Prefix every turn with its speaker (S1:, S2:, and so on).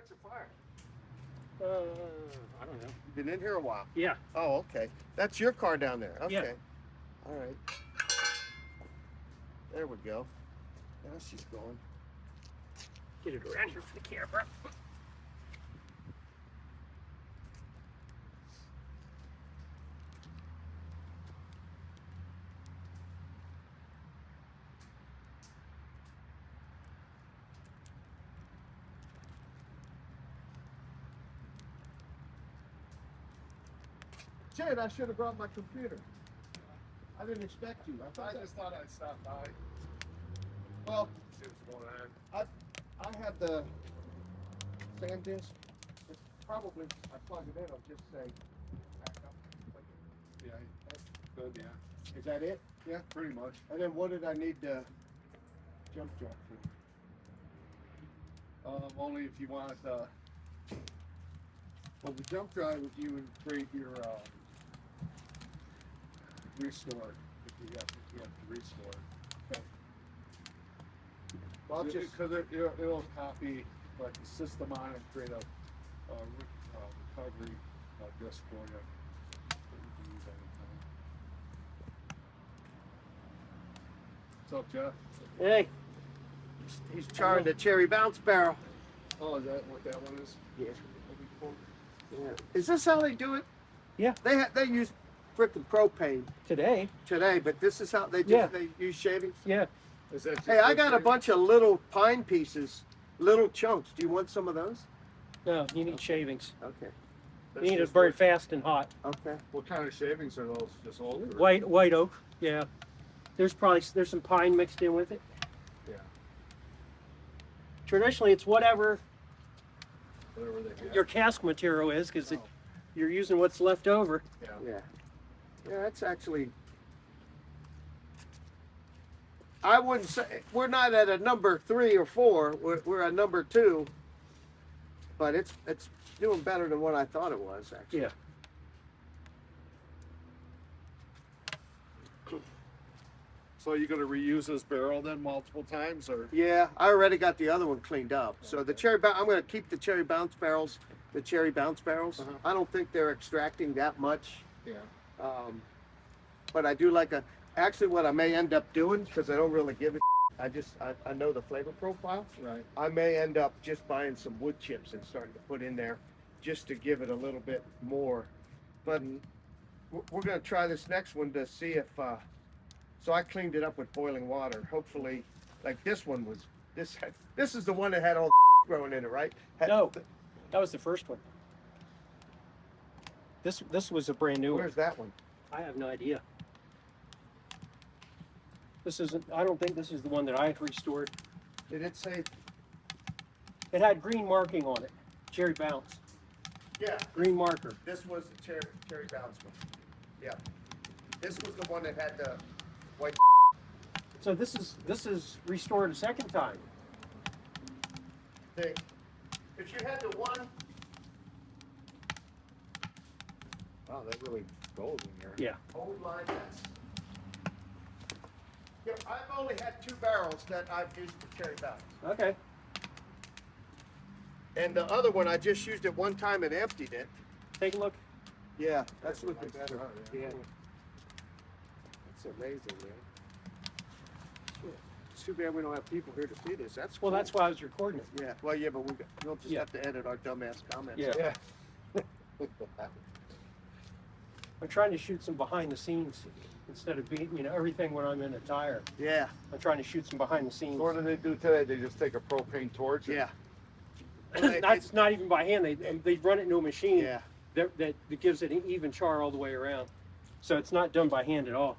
S1: starts a fire?
S2: I don't know.
S1: You've been in here a while.
S2: Yeah.
S1: Oh, okay. That's your car down there. Okay.
S2: Yeah.
S1: All right. There we go. Now she's going.
S2: Get it around here for the camera.
S1: Jade, I should have brought my computer. I didn't expect you.
S3: I just thought I'd stop by.
S1: Well,
S3: See what's going on.
S1: I have the SanDisk. It's probably, I plug it in, it'll just say back up.
S3: Yeah, that's good, yeah.
S1: Is that it?
S3: Yeah, pretty much.
S1: And then what did I need to jump drive for?
S3: Only if you want, well, the jump drive with you and create your, restore, if you have to restore.
S1: Well, just
S3: because it'll copy like the system on it, create a recovery disk for you that you can use anytime. What's up, Jeff?
S2: Hey.
S1: he's charring the cherry bounce barrel.
S3: Oh, is that what that one is?
S1: Yeah. Is this how they do it?
S2: Yeah.
S1: They use frickin' propane
S2: Today.
S1: today, but this is how they do
S2: Yeah.
S1: they use shavings.
S2: Yeah.
S3: Is that just
S1: Hey, I got a
S3: propane?
S1: bunch of little pine pieces, little chunks. Do you want some of those?
S2: No, you need shavings.
S1: Okay.
S2: You
S3: That's
S2: need to
S3: just
S2: burn
S3: what-
S2: fast and hot.
S1: Okay.
S3: What kind of shavings are those? Just old? or-
S2: White oak. Yeah. There's some pine mixed in with it.
S3: Yeah.
S2: Traditionally, it's whatever
S3: Whatever they get.
S2: your cask material is, because
S3: Oh.
S2: you're using what's left over.
S3: Yeah.
S1: Yeah. Yeah, that's actually. I wouldn't say we're not at a number 3 or 4. We're at number 2, but it's doing better than what I thought it was actually.
S2: Yeah.
S3: So you're gonna reuse this barrel then multiple times, or?
S1: Yeah, I already got the other one cleaned up. So the I'm going to keep the cherry bounce barrels. The cherry bounce barrels.
S3: Uh-huh.
S1: I don't think they're extracting that much.
S3: Yeah.
S1: But I do like actually what I may end up doing, because I don't really give it, I know the flavor profile.
S3: Right.
S1: I may end up just buying some wood chips and starting to put in there just to give it a little bit more. But we're going to try this next one to see if, so I cleaned it up with boiling water. Hopefully, like this one was, this is the one that had all the growing in it, right?
S2: No, that was the first one. This was a brand new one.
S1: Where's that one?
S2: I have no idea. This isn't. I don't think this is the one that I restored.
S1: Did it say?
S2: It had green marking on it. Cherry bounce.
S1: Yeah,
S2: Green marker.
S1: this was the cherry bounce one. Yeah. This was the one that had the white
S2: So this is restored a second time.
S1: thing. If you had the one,
S3: Wow, that really goes in here.
S2: Yeah.
S1: old line, yes. Yeah, I've only had 2 barrels that I've used for cherry bounce.
S2: Okay.
S1: And the other one, I just used it one time and emptied it.
S2: Take a look.
S1: Yeah, that's what
S3: Nice
S1: better.
S3: jar,
S1: Yeah.
S3: yeah.
S1: That's amazing, man. It's too bad we don't have people here to see this. That's
S2: Well,
S1: cool.
S2: that's why I was recording it.
S1: Yeah, well, yeah, but we'll just
S2: Yeah.
S1: have to edit our dumbass comments.
S2: Yeah.
S3: Yeah.
S2: I'm trying to shoot some behind the scenes instead of being, everything when I'm in a tire.
S1: Yeah,
S2: I'm trying to shoot some behind the scenes.
S3: So what do they do today? They just take a propane torch? and-
S1: yeah.
S2: That's not even by hand. They run it into a machine
S1: Yeah.
S2: that gives it an even char all the way around. So it's not done by hand at all.